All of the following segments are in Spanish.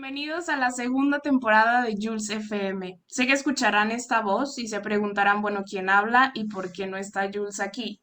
Bienvenidos a la segunda temporada de Jules FM. Sé que escucharán esta voz y se preguntarán, bueno, ¿quién habla y por qué no está Jules aquí?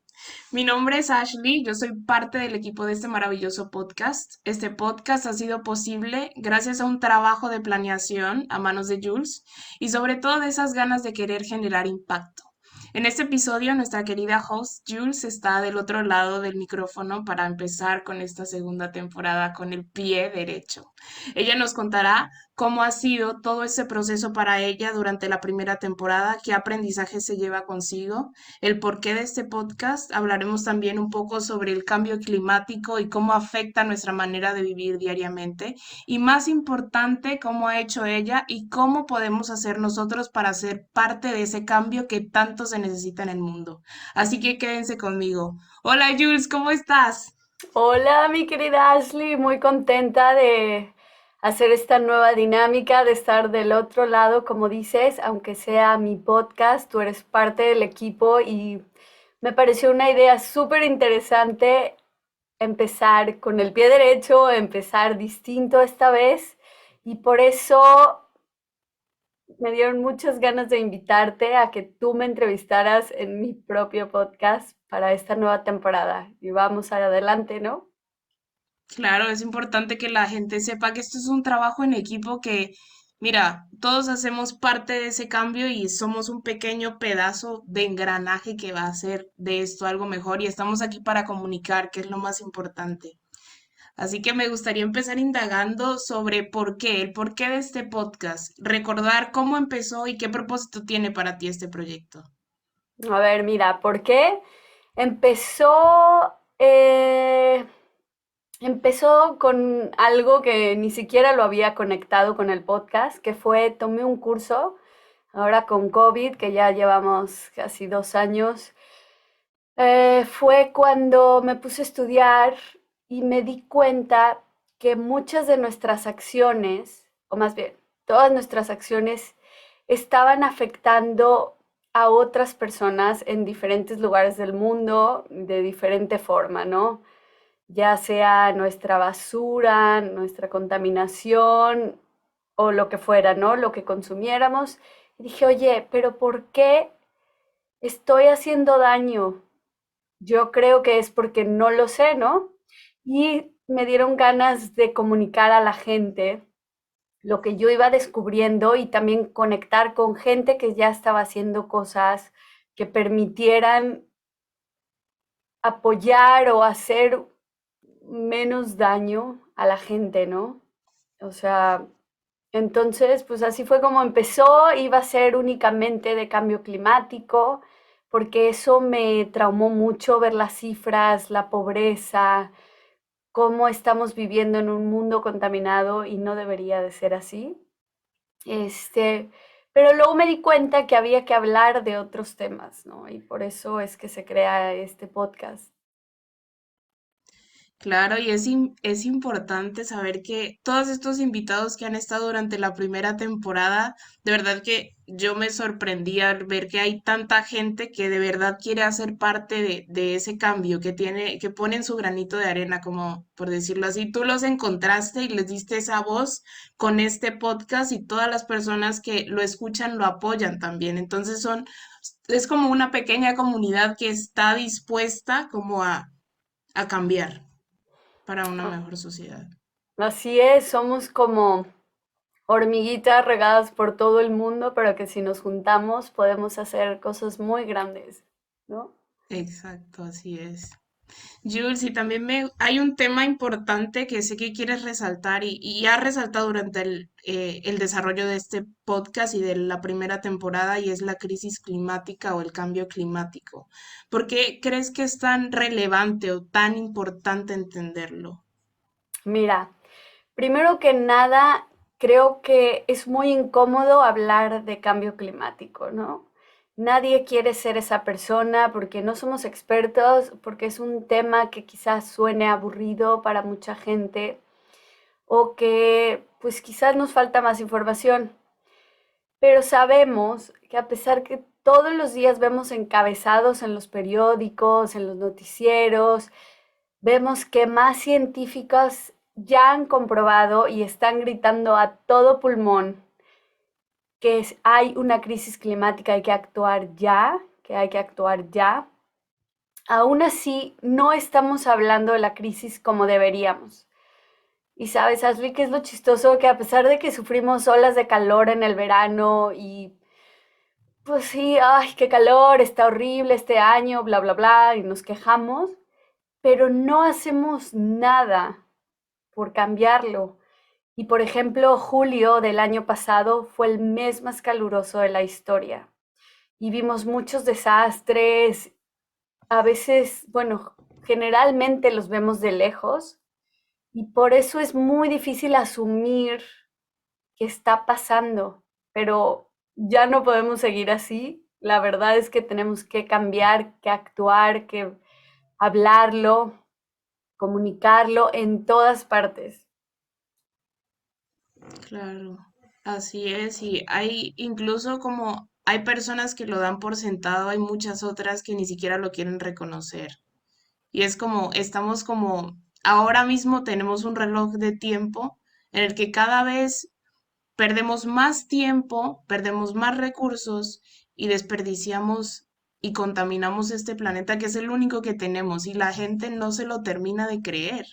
Mi nombre es Ashley, yo soy parte del equipo de este maravilloso podcast. Este podcast ha sido posible gracias a un trabajo de planeación a manos de Jules y sobre todo de esas ganas de querer generar impacto. En este episodio, nuestra querida host Jules está del otro lado del micrófono para empezar con esta segunda temporada con el pie derecho. Ella nos contará cómo ha sido todo ese proceso para ella durante la primera temporada, qué aprendizaje se lleva consigo, el porqué de este podcast. Hablaremos también un poco sobre el cambio climático y cómo afecta nuestra manera de vivir diariamente. Y más importante, cómo ha hecho ella y cómo podemos hacer nosotros para ser parte de ese cambio que tanto se necesita en el mundo. Así que quédense conmigo. Hola Jules, ¿cómo estás? Hola, mi querida Ashley, muy contenta de hacer esta nueva dinámica, de estar del otro lado, como dices, aunque sea mi podcast, tú eres parte del equipo y me pareció una idea súper interesante empezar con el pie derecho, empezar distinto esta vez y por eso me dieron muchas ganas de invitarte a que tú me entrevistaras en mi propio podcast para esta nueva temporada y vamos adelante, ¿no? Claro, es importante que la gente sepa que esto es un trabajo en equipo que, mira, todos hacemos parte de ese cambio y somos un pequeño pedazo de engranaje que va a hacer de esto algo mejor y estamos aquí para comunicar, que es lo más importante. Así que me gustaría empezar indagando sobre el porqué de este podcast, recordar cómo empezó y qué propósito tiene para ti este proyecto. A ver, mira, ¿por qué? Empezó, eh, empezó con algo que ni siquiera lo había conectado con el podcast, que fue, tomé un curso, ahora con COVID, que ya llevamos casi 2 años, fue cuando me puse a estudiar y me di cuenta que muchas de nuestras acciones, o más bien, todas nuestras acciones estaban afectando a otras personas en diferentes lugares del mundo de diferente forma, ¿no? Ya sea nuestra basura, nuestra contaminación o lo que fuera, ¿no? Lo que consumiéramos. Y dije, oye, pero ¿por qué estoy haciendo daño? Yo creo que es porque no lo sé, ¿no? Y me dieron ganas de comunicar a la gente lo que yo iba descubriendo y también conectar con gente que ya estaba haciendo cosas que permitieran apoyar o hacer menos daño a la gente, ¿no? O sea, entonces, pues así fue como empezó, iba a ser únicamente de cambio climático, porque eso me traumó mucho ver las cifras, la pobreza, cómo estamos viviendo en un mundo contaminado y no debería de ser así. Este, pero luego me di cuenta que había que hablar de otros temas, ¿no? Y por eso es que se crea este podcast. Claro, y es importante saber que todos estos invitados que han estado durante la primera temporada, de verdad que yo me sorprendí al ver que hay tanta gente que de verdad quiere hacer parte de ese cambio, que tiene, que ponen su granito de arena, como por decirlo así. Tú los encontraste y les diste esa voz con este podcast y todas las personas que lo escuchan lo apoyan también. Entonces es como una pequeña comunidad que está dispuesta como a cambiar para una Ah, mejor sociedad. así es, somos como hormiguitas regadas por todo el mundo, pero que si nos juntamos podemos hacer cosas muy grandes, ¿no? Exacto, así es. Jules, y también hay un tema importante que sé que quieres resaltar y has resaltado durante el desarrollo de este podcast y de la primera temporada y es la crisis climática o el cambio climático. ¿Por qué crees que es tan relevante o tan importante entenderlo? Mira, primero que nada, creo que es muy incómodo hablar de cambio climático, ¿no? Nadie quiere ser esa persona porque no somos expertos, porque es un tema que quizás suene aburrido para mucha gente o que pues quizás nos falta más información. Pero sabemos que a pesar que todos los días vemos encabezados en los periódicos, en los noticieros, vemos que más científicas ya han comprobado y están gritando a todo pulmón hay una crisis climática, hay que actuar ya, que hay que actuar ya. Aún así, no estamos hablando de la crisis como deberíamos. Y sabes, Ashley, que es lo chistoso, que a pesar de que sufrimos olas de calor en el verano y pues sí, ay, qué calor, está horrible este año, bla, bla, bla, y nos quejamos, pero no hacemos nada por cambiarlo. Y por ejemplo, julio del año pasado fue el mes más caluroso de la historia y vimos muchos desastres. A veces, bueno, generalmente los vemos de lejos y por eso es muy difícil asumir qué está pasando, pero ya no podemos seguir así. La verdad es que tenemos que cambiar, que actuar, que hablarlo, comunicarlo en todas partes. Claro, así es. Y hay incluso como hay personas que lo dan por sentado, hay muchas otras que ni siquiera lo quieren reconocer. Y es como, estamos como, ahora mismo tenemos un reloj de tiempo en el que cada vez perdemos más tiempo, perdemos más recursos y desperdiciamos y contaminamos este planeta que es el único que tenemos y la gente no se lo termina de creer,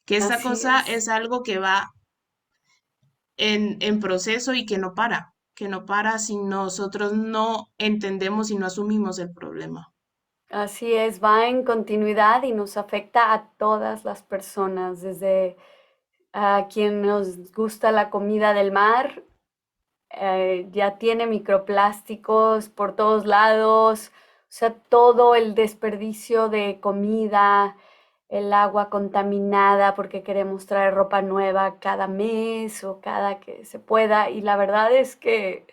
que esta Así cosa es. es algo que va en proceso y que no para si nosotros no entendemos y no asumimos el problema. Así es, va en continuidad y nos afecta a todas las personas, desde a quien nos gusta la comida del mar, ya tiene microplásticos por todos lados, o sea, todo el desperdicio de comida, el agua contaminada porque queremos traer ropa nueva cada mes o cada que se pueda. Y la verdad es que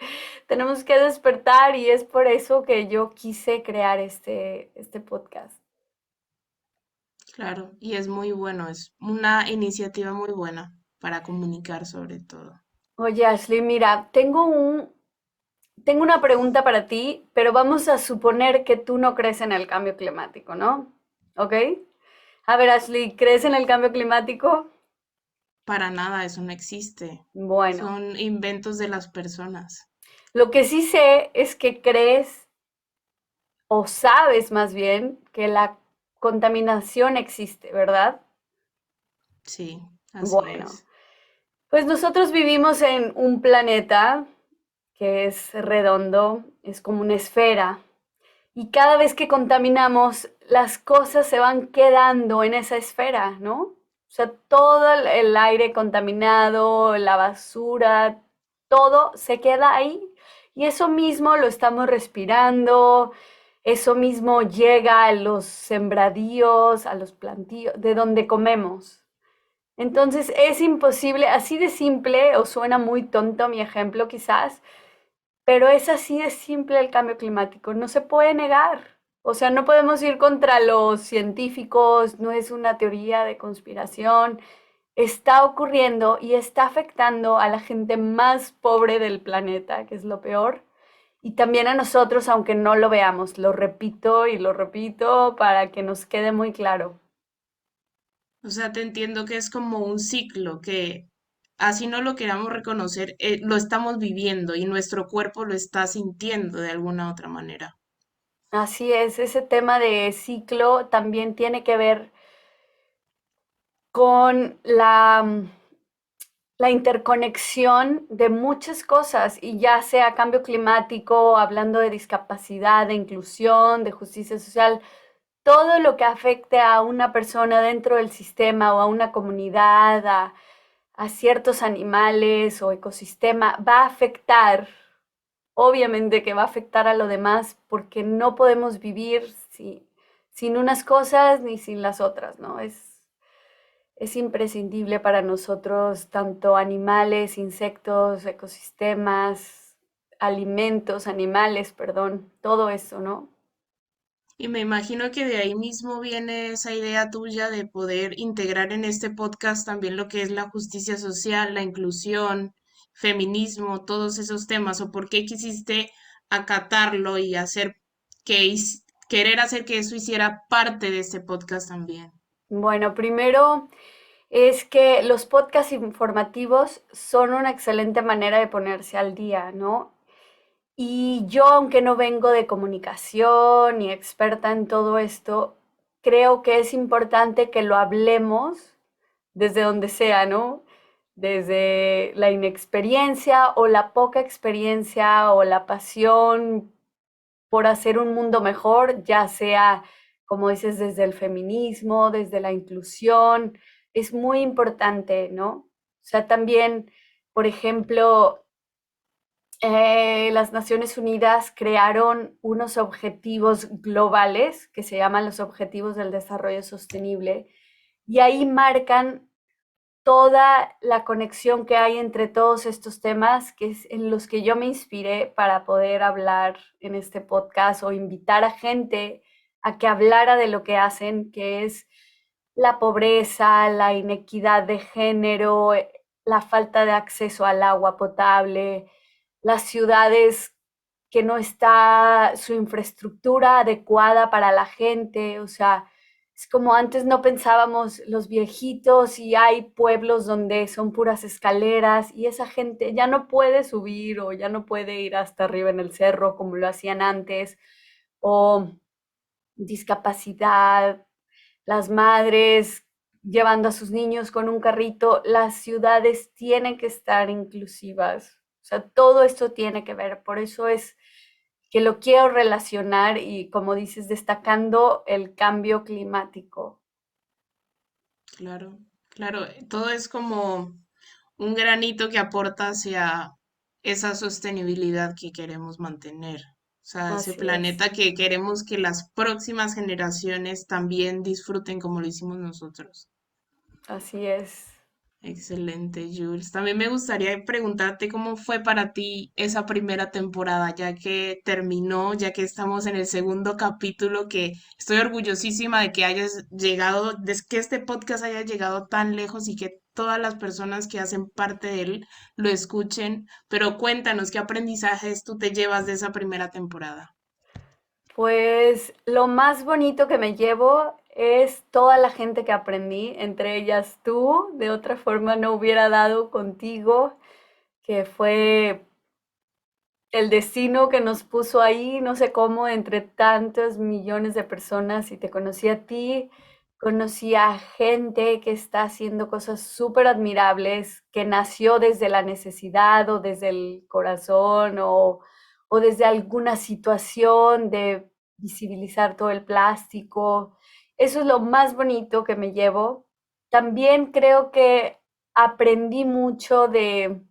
tenemos que despertar y es por eso que yo quise crear este podcast. Claro, y es muy bueno, es una iniciativa muy buena para comunicar sobre todo. Oye, Ashley, mira, tengo una pregunta para ti, pero vamos a suponer que tú no crees en el cambio climático, ¿no? ¿Ok? A ver, Ashley, ¿crees en el cambio climático? Para nada, eso no existe. Bueno, Son inventos de las personas. lo que sí sé es que crees o sabes más bien que la contaminación existe, ¿verdad? Sí, así Bueno, es. pues nosotros vivimos en un planeta que es redondo, es como una esfera, y cada vez que contaminamos, las cosas se van quedando en esa esfera, ¿no? O sea, todo el aire contaminado, la basura, todo se queda ahí. Y eso mismo lo estamos respirando, eso mismo llega a los sembradíos, a los plantíos, de donde comemos. Entonces es imposible, así de simple, o suena muy tonto mi ejemplo quizás, pero es así de simple el cambio climático, no se puede negar. O sea, no podemos ir contra los científicos, no es una teoría de conspiración, está ocurriendo y está afectando a la gente más pobre del planeta, que es lo peor, y también a nosotros, aunque no lo veamos. Lo repito y lo repito para que nos quede muy claro. O sea, te entiendo que es como un ciclo que así no lo queramos reconocer, lo estamos viviendo y nuestro cuerpo lo está sintiendo de alguna otra manera. Así es, ese tema de ciclo también tiene que ver con la interconexión de muchas cosas, y ya sea cambio climático, hablando de discapacidad, de inclusión, de justicia social, todo lo que afecte a una persona dentro del sistema o a una comunidad, a ciertos animales o ecosistema, va a afectar, obviamente que va a afectar a lo demás, porque no podemos vivir sin unas cosas ni sin las otras, ¿no? Es imprescindible para nosotros, tanto animales, insectos, ecosistemas, alimentos, animales, perdón, todo eso, ¿no? Y me imagino que de ahí mismo viene esa idea tuya de poder integrar en este podcast también lo que es la justicia social, la inclusión, feminismo, todos esos temas, o por qué quisiste acatarlo y hacer querer hacer que eso hiciera parte de este podcast también. Bueno, primero, es que los podcasts informativos son una excelente manera de ponerse al día, ¿no? Y yo, aunque no vengo de comunicación ni experta en todo esto, creo que es importante que lo hablemos desde donde sea, ¿no? Desde la inexperiencia o la poca experiencia o la pasión por hacer un mundo mejor, ya sea, como dices, desde el feminismo, desde la inclusión, es muy importante, ¿no? O sea, también, por ejemplo, las Naciones Unidas crearon unos objetivos globales que se llaman los Objetivos del Desarrollo Sostenible y ahí marcan toda la conexión que hay entre todos estos temas que es en los que yo me inspiré para poder hablar en este podcast o invitar a gente a que hablara de lo que hacen, que es la pobreza, la inequidad de género, la falta de acceso al agua potable, las ciudades que no está su infraestructura adecuada para la gente, o sea, es como antes no pensábamos los viejitos y hay pueblos donde son puras escaleras y esa gente ya no puede subir o ya no puede ir hasta arriba en el cerro como lo hacían antes, o discapacidad, las madres llevando a sus niños con un carrito, las ciudades tienen que estar inclusivas. O sea, todo esto tiene que ver. Por eso es que lo quiero relacionar y, como dices, destacando el cambio climático. Claro, claro, todo es como un granito que aporta hacia esa sostenibilidad que queremos mantener. O sea, ese Así es, planeta que queremos que las próximas generaciones también disfruten como lo hicimos nosotros. así es. Excelente, Jules. También me gustaría preguntarte cómo fue para ti esa primera temporada, ya que terminó, ya que estamos en el segundo capítulo, que estoy orgullosísima de que hayas llegado, de que este podcast haya llegado tan lejos y que todas las personas que hacen parte de él lo escuchen. Pero cuéntanos, ¿qué aprendizajes tú te llevas de esa primera temporada? Pues lo más bonito que me llevo es toda la gente que aprendí, entre ellas tú, de otra forma no hubiera dado contigo, que fue el destino que nos puso ahí, no sé cómo, entre tantos millones de personas y te conocí a ti, conocí a gente que está haciendo cosas súper admirables, que nació desde la necesidad o desde el corazón o desde alguna situación de visibilizar todo el plástico. Eso es lo más bonito que me llevo. También creo que aprendí mucho de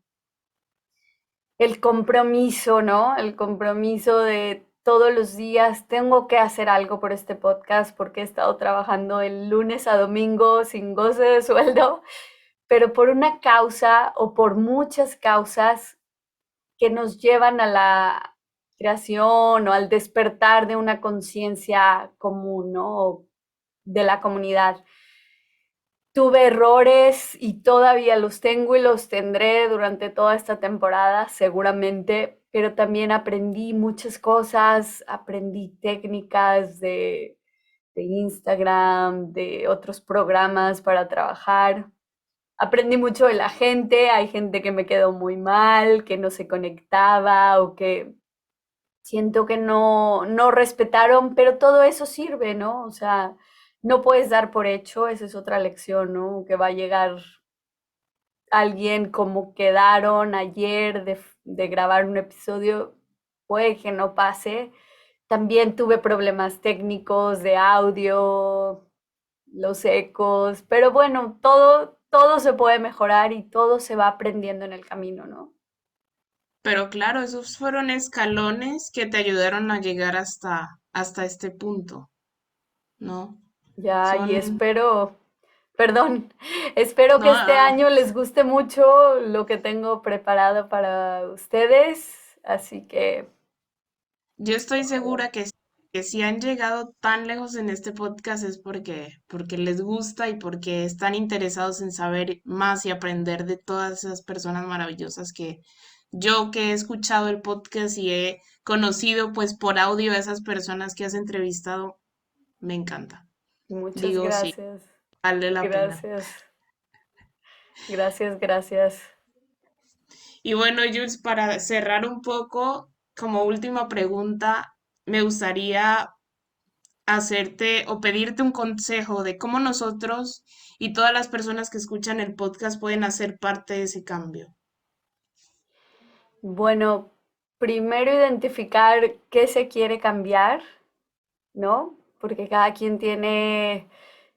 el compromiso, ¿no? El compromiso de todos los días, tengo que hacer algo por este podcast porque he estado trabajando el lunes a domingo sin goce de sueldo, pero por una causa o por muchas causas que nos llevan a la creación o al despertar de una conciencia común, ¿no? O de la comunidad. Tuve errores y todavía los tengo y los tendré durante toda esta temporada, seguramente, pero también aprendí muchas cosas, aprendí técnicas de Instagram, de otros programas para trabajar. Aprendí mucho de la gente, hay gente que me quedó muy mal, que no se conectaba o que siento que no respetaron, pero todo eso sirve, ¿no? O sea, no puedes dar por hecho, esa es otra lección, ¿no? Que va a llegar alguien como quedaron ayer de grabar un episodio, puede que no pase. También tuve problemas técnicos de audio, los ecos, pero bueno, todo se puede mejorar y todo se va aprendiendo en el camino, ¿no? Pero claro, esos fueron escalones que te ayudaron a llegar hasta este punto, ¿no? Ya, y Son, espero, perdón, espero que este no, año les guste mucho lo que tengo preparado para ustedes, así que yo estoy ojalá. segura que si han llegado tan lejos en este podcast es porque les gusta y porque están interesados en saber más y aprender de todas esas personas maravillosas que yo que he escuchado el podcast y he conocido pues por audio a esas personas que has entrevistado, me encanta. Muchas Digo, sí, gracias. vale la pena. Gracias. Gracias, gracias. Y bueno, Jules, para cerrar un poco, como última pregunta, me gustaría hacerte o pedirte un consejo de cómo nosotros y todas las personas que escuchan el podcast pueden hacer parte de ese cambio. Bueno, primero identificar qué se quiere cambiar, ¿no? Porque cada quien tiene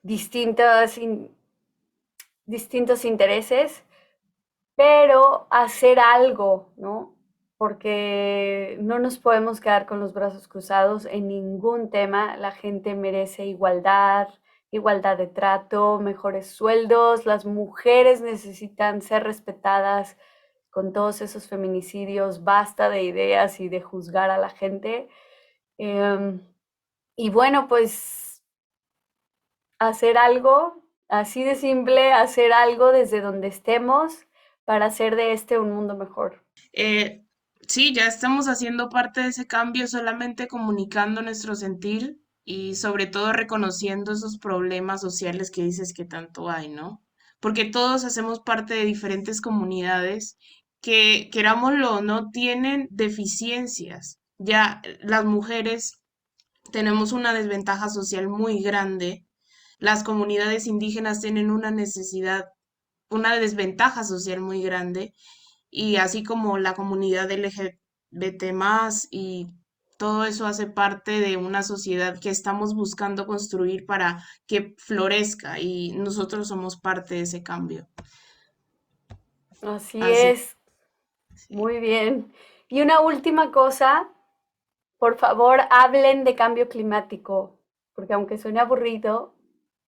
distintos, distintos intereses, pero hacer algo, ¿no? Porque no nos podemos quedar con los brazos cruzados en ningún tema. La gente merece igualdad, igualdad de trato, mejores sueldos. Las mujeres necesitan ser respetadas con todos esos feminicidios. Basta de ideas y de juzgar a la gente. Y bueno, pues hacer algo, así de simple, hacer algo desde donde estemos para hacer de este un mundo mejor. Eh, sí, ya estamos haciendo parte de ese cambio solamente comunicando nuestro sentir y sobre todo reconociendo esos problemas sociales que dices que tanto hay, ¿no? Porque todos hacemos parte de diferentes comunidades que, querámoslo o no, tienen deficiencias. Ya las mujeres tenemos una desventaja social muy grande. Las comunidades indígenas tienen una necesidad, una desventaja social muy grande y así como la comunidad LGBT más y todo eso hace parte de una sociedad que estamos buscando construir para que florezca y nosotros somos parte de ese cambio. Así Así, es, sí. muy bien. Y una última cosa, por favor, hablen de cambio climático, porque aunque suene aburrido,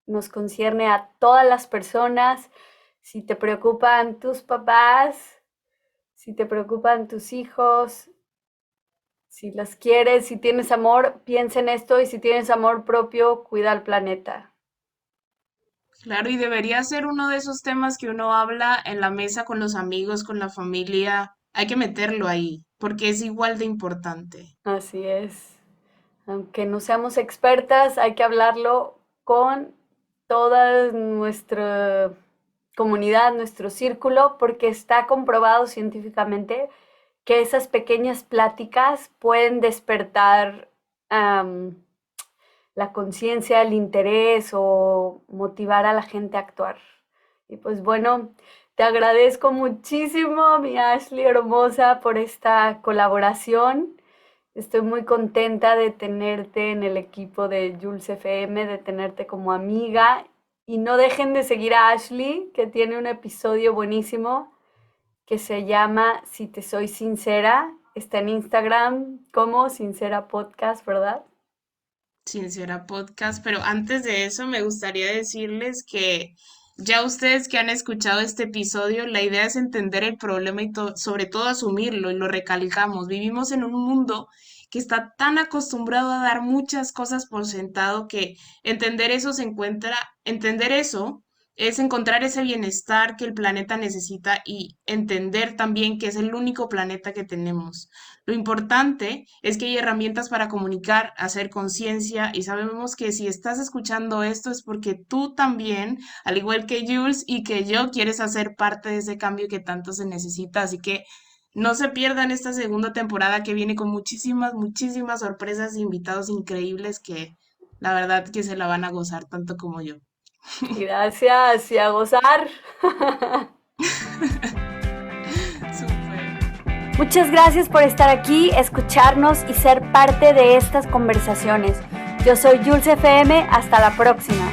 nos concierne a todas las personas. Si te preocupan tus papás, si te preocupan tus hijos, si las quieres, si tienes amor, piensa en esto y si tienes amor propio, cuida al planeta. Claro, y debería ser uno de esos temas que uno habla en la mesa con los amigos, con la familia. Hay que meterlo ahí, porque es igual de importante. Así es. Aunque no seamos expertas, hay que hablarlo con toda nuestra comunidad, nuestro círculo, porque está comprobado científicamente que esas pequeñas pláticas pueden despertar um, la conciencia, el interés o motivar a la gente a actuar. Y pues bueno, te agradezco muchísimo, mi Ashley hermosa, por esta colaboración. Estoy muy contenta de tenerte en el equipo de Jules FM, de tenerte como amiga. Y no dejen de seguir a Ashley, que tiene un episodio buenísimo que se llama Si te soy sincera. Está en Instagram como Sincera Podcast, ¿verdad? Sincera Podcast, pero antes de eso me gustaría decirles que ya ustedes que han escuchado este episodio, la idea es entender el problema y sobre todo asumirlo y lo recalcamos. Vivimos en un mundo que está tan acostumbrado a dar muchas cosas por sentado que entender eso se encuentra, entender eso es encontrar ese bienestar que el planeta necesita y entender también que es el único planeta que tenemos. Lo importante es que hay herramientas para comunicar, hacer conciencia y sabemos que si estás escuchando esto es porque tú también, al igual que Jules y que yo, quieres hacer parte de ese cambio que tanto se necesita. Así que no se pierdan esta segunda temporada que viene con muchísimas, muchísimas sorpresas e invitados increíbles que la verdad que se la van a gozar tanto como yo. Gracias y a gozar. Súper. Muchas gracias por estar aquí, escucharnos y ser parte de estas conversaciones. Yo soy Jules FM, hasta la próxima.